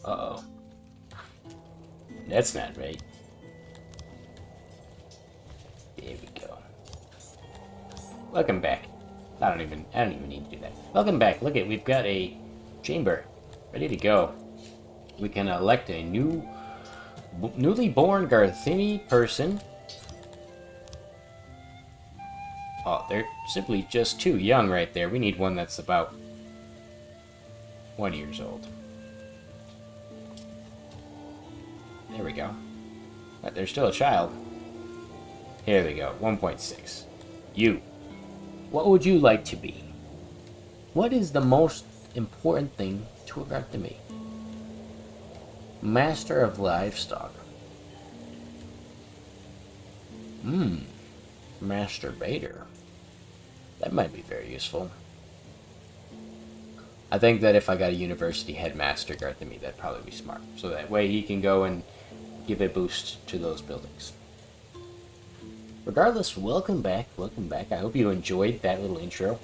Uh-oh. That's not right. There we go. Welcome back. I don't even need to do that. Welcome back. Look at, we've got a chamber ready to go. We can elect a newly born Garthini person. Oh, they're simply just too young right there. We need one that's about 1 year old. There we go. But they're still a child. Here we go. 1.6. You. What would you like to be? What is the most important thing to regard to me? Master of livestock. Masturbator. That might be very useful. I think that if I got a university headmaster guard to me, that'd probably be smart. So that way he can go and give a boost to those buildings. Regardless, welcome back. Welcome back. I hope you enjoyed that little intro.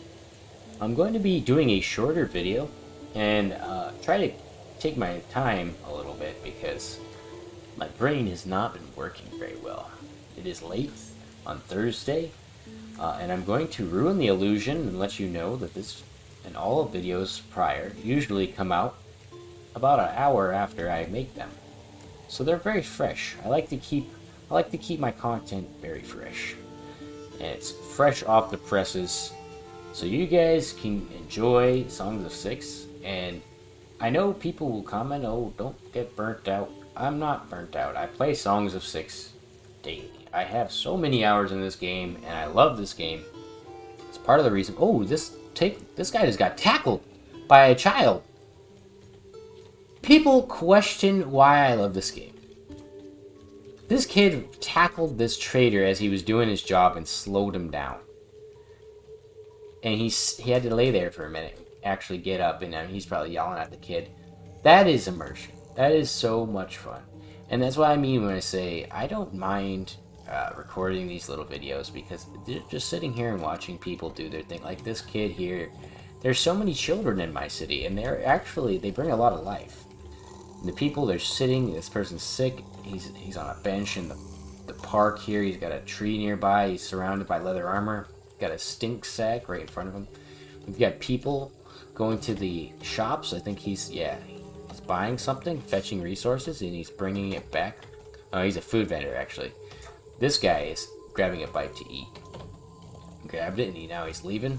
I'm going to be doing a shorter video and try to take my time a little bit because my brain has not been working very well. It is late on Thursday, and I'm going to ruin the illusion and let you know that this and all of videos prior usually come out about an hour after I make them, so they're very fresh. I like to keep my content very fresh, and it's fresh off the presses, so you guys can enjoy Songs of Six. And I know people will comment, "Oh, don't get burnt out." I'm not burnt out. I play Songs of Six daily. I have so many hours in this game, and I love this game. It's part of the reason. Oh, this guy just got tackled by a child. People question why I love this game. This kid tackled this trader as he was doing his job and slowed him down. And he had to lay there for a minute, actually get up, and he's probably yelling at the kid. That is immersion. That is so much fun. And that's what I mean when I say I don't mind recording these little videos, because just sitting here and watching people do their thing, like this kid here. There's so many children in my city, and they bring a lot of life. And the people, they're sitting, this person's sick, he's on a bench in the park here, he's got a tree nearby, he's surrounded by leather armor, got a stink sack right in front of him. We've got people going to the shops. I think he's buying something, fetching resources, and he's bringing it back. Oh, he's a food vendor, actually. This guy is grabbing a bite to eat. Grabbed it, and now he's leaving.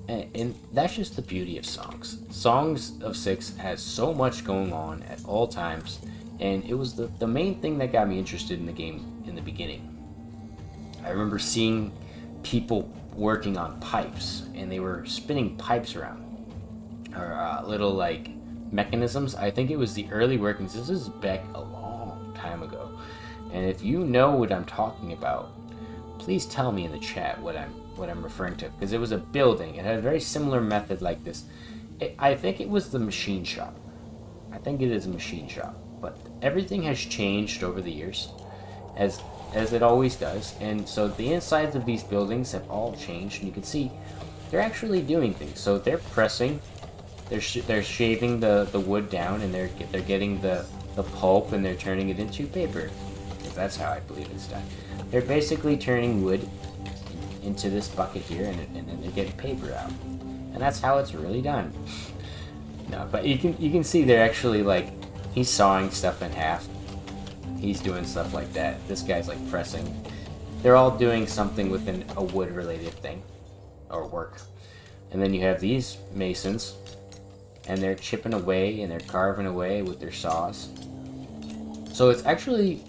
And that's just the beauty of Songs. Songs of Six has so much going on at all times, and it was the main thing that got me interested in the game in the beginning. I remember seeing people working on pipes, and they were spinning pipes around, or little like mechanisms. I think it was the early workings. This is back a long time ago, and if you know what I'm talking about, please tell me in the chat what I'm referring to, because it was a building. It had a very similar method like this. I think it was the machine shop. I think it is a machine shop, but everything has changed over the years, as it always does, and so the insides of these buildings have all changed, and you can see they're actually doing things. So they're pressing they're shaving the wood down, and they're getting the pulp, and they're turning it into paper. Because that's how I believe it's done. They're basically turning wood into this bucket here, and then they're getting paper out, and that's how it's really done. No, but you can see they're actually like, he's sawing stuff in half. He's doing stuff like that. This guy's like pressing. They're all doing something within a wood related thing or work. And then you have these masons, and they're chipping away and they're carving away with their saws. So it's actually,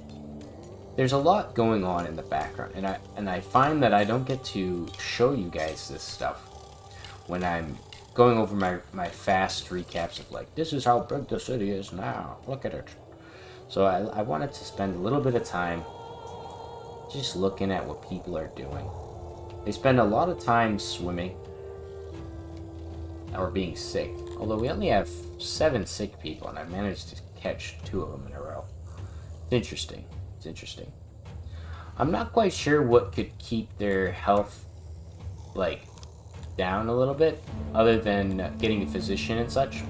there's a lot going on in the background, and I find that I don't get to show you guys this stuff when I'm going over my fast recaps of like, this is how big the city is now, look at it. So I wanted to spend a little bit of time just looking at what people are doing. They spend a lot of time swimming or being sick, although we only have 7 sick people, and I managed to catch 2 of them in a row. It's interesting. It's interesting. I'm not quite sure what could keep their health like down a little bit, other than getting a physician and such.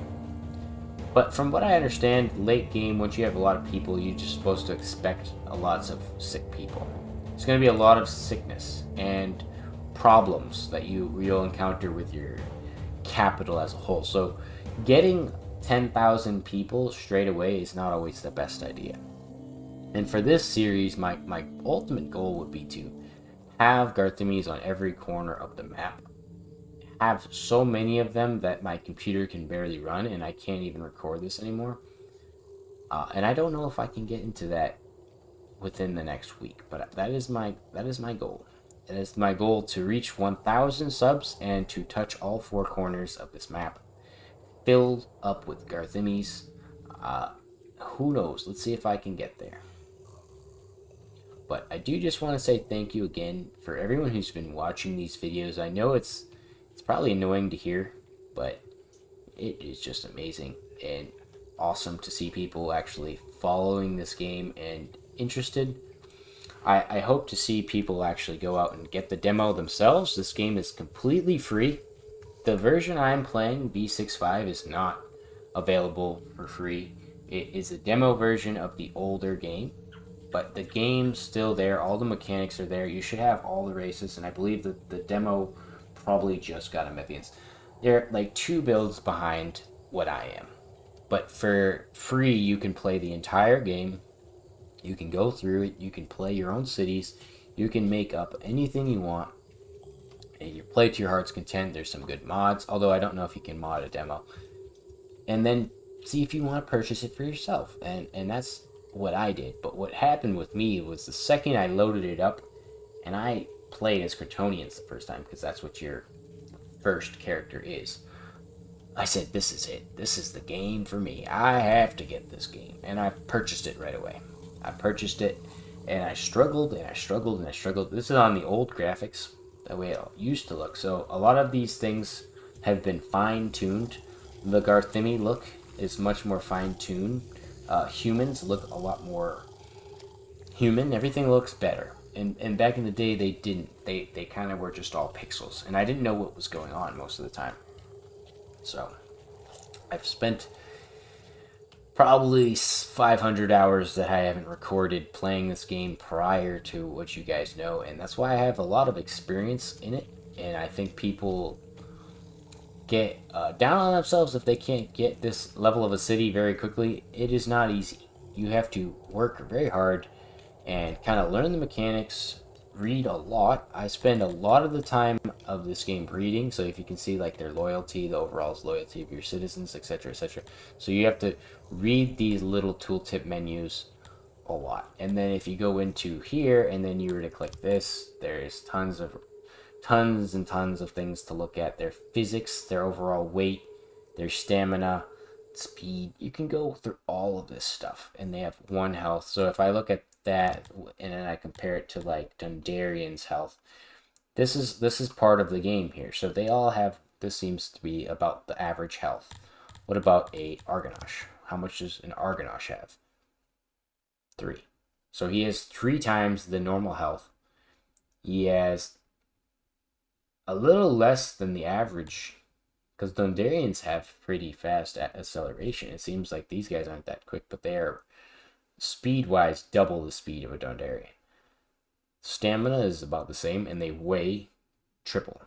But from what I understand, late game, once you have a lot of people, you're just supposed to expect lots of sick people. There's going to be a lot of sickness and problems that you'll encounter with your capital as a whole. So getting 10,000 people straight away is not always the best idea. And for this series, my ultimate goal would be to have Garthemes on every corner of the map. Have so many of them that my computer can barely run, and I can't even record this anymore. And I don't know if I can get into that within the next week, but that is my goal. It is my goal to reach 1,000 subs and to touch all 4 corners of this map, filled up with Garthemes. Who knows? Let's see if I can get there. But I do just want to say thank you again for everyone who's been watching these videos. I know it's probably annoying to hear, but it is just amazing and awesome to see people actually following this game and interested. I hope to see people actually go out and get the demo themselves. This game is completely free. The version I'm playing, V6.5, is not available for free. It is a demo version of the older game, but the game's still there. All the mechanics are there. You should have all the races, and I believe that the demo probably just got Amethyans. They're like 2 builds behind what I am. But for free, you can play the entire game. You can go through it. You can play your own cities. You can make up anything you want. And you play to your heart's content. There's some good mods, although I don't know if you can mod a demo. And then see if you want to purchase it for yourself. And that's what I did. But what happened with me was the second I loaded it up, and I played as Crotonians the first time, because that's what your first character is. I said, this is it. This is the game for me. I have to get this game. And I purchased it right away. I purchased it, and I struggled, and I struggled, and I struggled. This is on the old graphics, the way it used to look. So a lot of these things have been fine-tuned. The Garthemi look is much more fine-tuned. Humans look a lot more human. Everything looks better. And back in the day, they didn't. They kind of were just all pixels. And I didn't know what was going on most of the time. So I've spent probably 500 hours that I haven't recorded playing this game prior to what you guys know, and that's why I have a lot of experience in it. And I think people get down on themselves if they can't get this level of a city very quickly. It is not easy. You have to work very hard and kind of learn the mechanics, read a lot. I spend a lot of the time of this game reading, so if you can see like their loyalty, the overall loyalty of your citizens, etc., etc. So you have to read these little tooltip menus a lot. And then if you go into here and then you were to click this, there's tons and tons of things to look at. Their physics, their overall weight, their stamina, speed. You can go through all of this stuff, and they have 1 health. So if I look at that and then I compare it to like Dundarian's health, this is part of the game here. So they all have, this seems to be about the average health. What about a Argonash? How much does an Argonash have? 3. So he has 3 times the normal health. He has a little less than the average Because Dondarians have pretty fast acceleration. It seems like these guys aren't that quick, but they are speed-wise double the speed of a Dondarian. Stamina is about the same, and they weigh triple.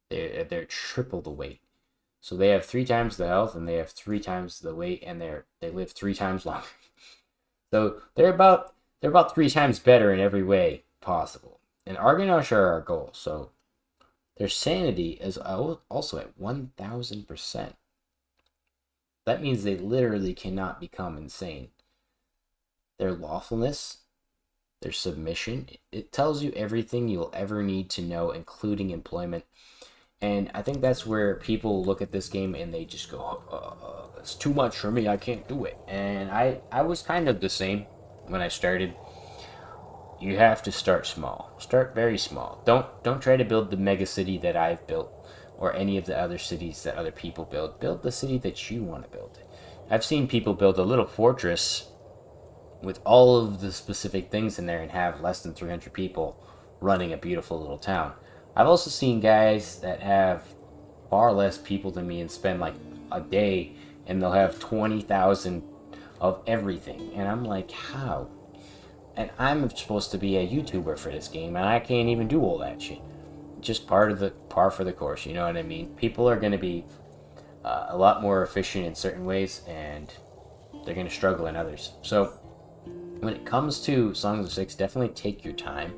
They're triple the weight. So they have 3 times the health, and they have 3 times the weight, and they live 3 times longer. So they're about 3 times better in every way possible. And Argonaut are our goal, so their sanity is also at 1,000%. That means they literally cannot become insane. Their lawfulness, their submission, it tells you everything you'll ever need to know, including employment. And I think that's where people look at this game and they just go, it's too much for me, I can't do it. And I was kind of the same when I started. You have to start small. Start very small. Don't try to build the mega city that I've built or any of the other cities that other people build. Build the city that you want to build. I've seen people build a little fortress with all of the specific things in there and have less than 300 people running a beautiful little town. I've also seen guys that have far less people than me and spend like a day and they'll have 20,000 of everything. And I'm like, how? And I'm supposed to be a YouTuber for this game, and I can't even do all that shit. Just par for the course, you know what I mean? People are going to be a lot more efficient in certain ways, and they're going to struggle in others. So when it comes to Songs of Six, definitely take your time.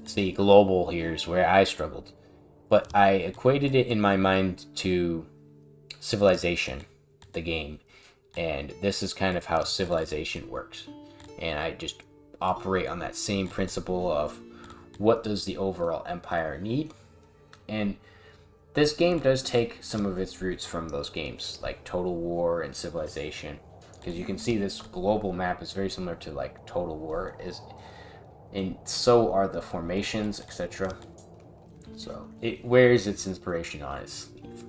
See, global here is where I struggled. But I equated it in my mind to Civilization, the game. And this is kind of how Civilization works. And I just operate on that same principle of what does the overall empire need. And this game does take some of its roots from those games, like Total War and Civilization. Because you can see this global map is very similar to like Total War, and so are the formations, etc. So it wears its inspiration on its sleeve.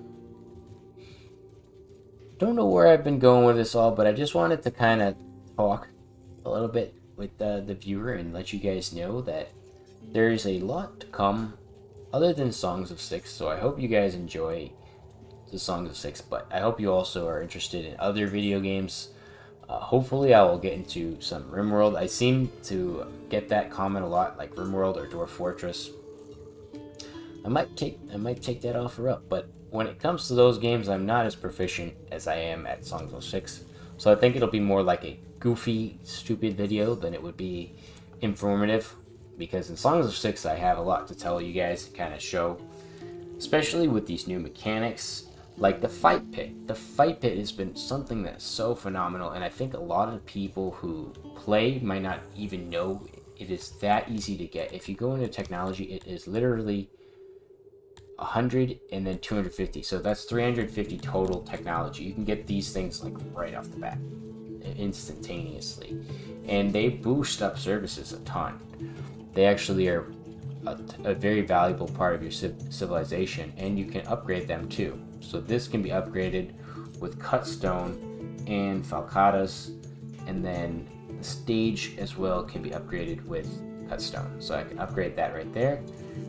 Don't know where I've been going with this all, but I just wanted to kind of talk a little bit with the viewer and let you guys know that there's a lot to come other than Songs of Six. So I hope you guys enjoy the Songs of Six, but I hope you also are interested in other video games. Hopefully I will get into some RimWorld. I seem to get that comment a lot, like RimWorld or Dwarf Fortress. I might take that offer up, but when it comes to those games, I'm not as proficient as I am at Songs of Six. So I think it'll be more like a goofy, stupid video than it would be informative. Because in Songs of Six, I have a lot to tell you guys, to kind of show. Especially with these new mechanics, like the fight pit. The fight pit has been something that's so phenomenal, and I think a lot of people who play might not even know it is that easy to get. If you go into technology, it is literally 100 and then 250, so that's 350 total technology. You can get these things like right off the bat, instantaneously, and they boost up services a ton. They actually are a very valuable part of your civilization, and you can upgrade them too. So this can be upgraded with Cutstone and Falcatas, and then the stage as well can be upgraded with Cutstone. So I can upgrade that right there.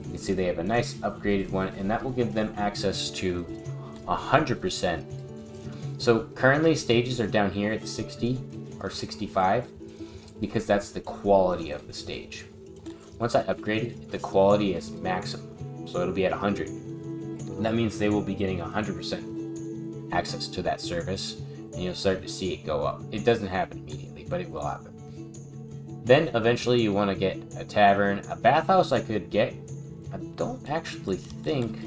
You can see they have a nice upgraded one, and that will give them access to 100%. So currently stages are down here at 60 or 65 because that's the quality of the stage. Once I upgrade it, the quality is maximum, so it'll be at 100. And that means they will be getting 100% access to that service, and you'll start to see it go up. It doesn't happen immediately, but it will happen. Then eventually you want to get a tavern. A bathhouse I could get. I don't actually think...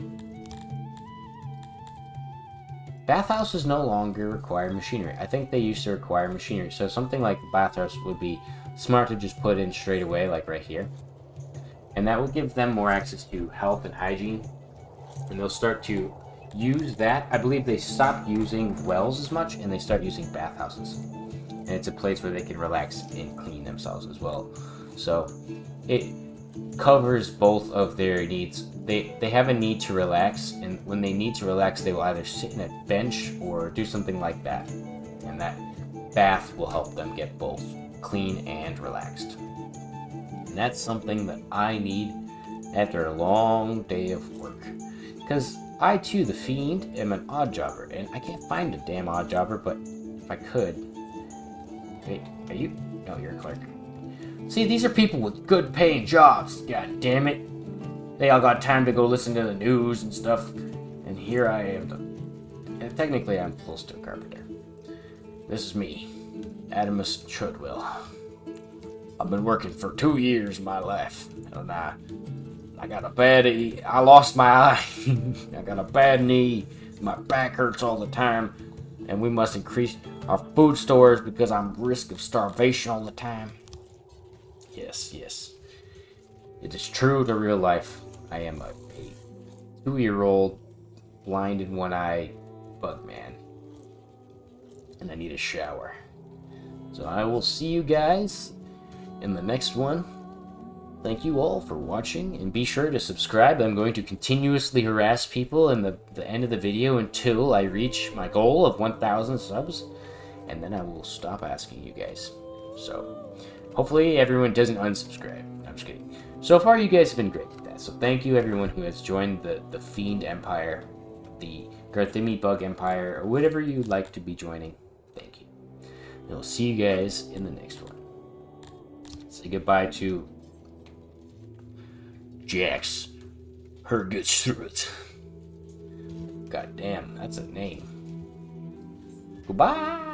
Bathhouses no longer require machinery. I think they used to require machinery, so something like a bathhouse would be smart to just put in straight away, like right here. And that will give them more access to health and hygiene. And they'll start to use that. I believe they stopped using wells as much, and they start using bathhouses. And it's a place where they can relax and clean themselves as well. So it covers both of their needs. They have a need to relax, and when they need to relax, they will either sit in a bench or do something like that. And that bath will help them get both clean and relaxed. And that's something that I need after a long day of work. Because I too, the Fiend, am an odd jobber, and I can't find a damn odd jobber, but if I could... Wait, are you? No, you're a clerk. See, these are people with good paying jobs, god damn it. They all got time to go listen to the news and stuff, and here I am. And technically, I'm close to a carpenter. This is me, Adamus Chudwell. I've been working for 2 years of my life, and I got a bad... I lost my eye. I got a bad knee. My back hurts all the time, and we must increase our food stores because I'm at risk of starvation all the time. Yes, yes. It is true to real life. I am a 2-year-old, blind in one eye, bug man. And I need a shower. So I will see you guys in the next one. Thank you all for watching, and be sure to subscribe. I'm going to continuously harass people in the end of the video until I reach my goal of 1,000 subs, and then I will stop asking you guys. So, hopefully everyone doesn't unsubscribe. I'm just kidding. So far, you guys have been great at that, so thank you everyone who has joined the Fiend Empire, the Garthimi Bug Empire, or whatever you'd like to be joining. Thank you. And I'll see you guys in the next one. Say goodbye to Jax Hergitstruth. God damn, that's a name. Goodbye.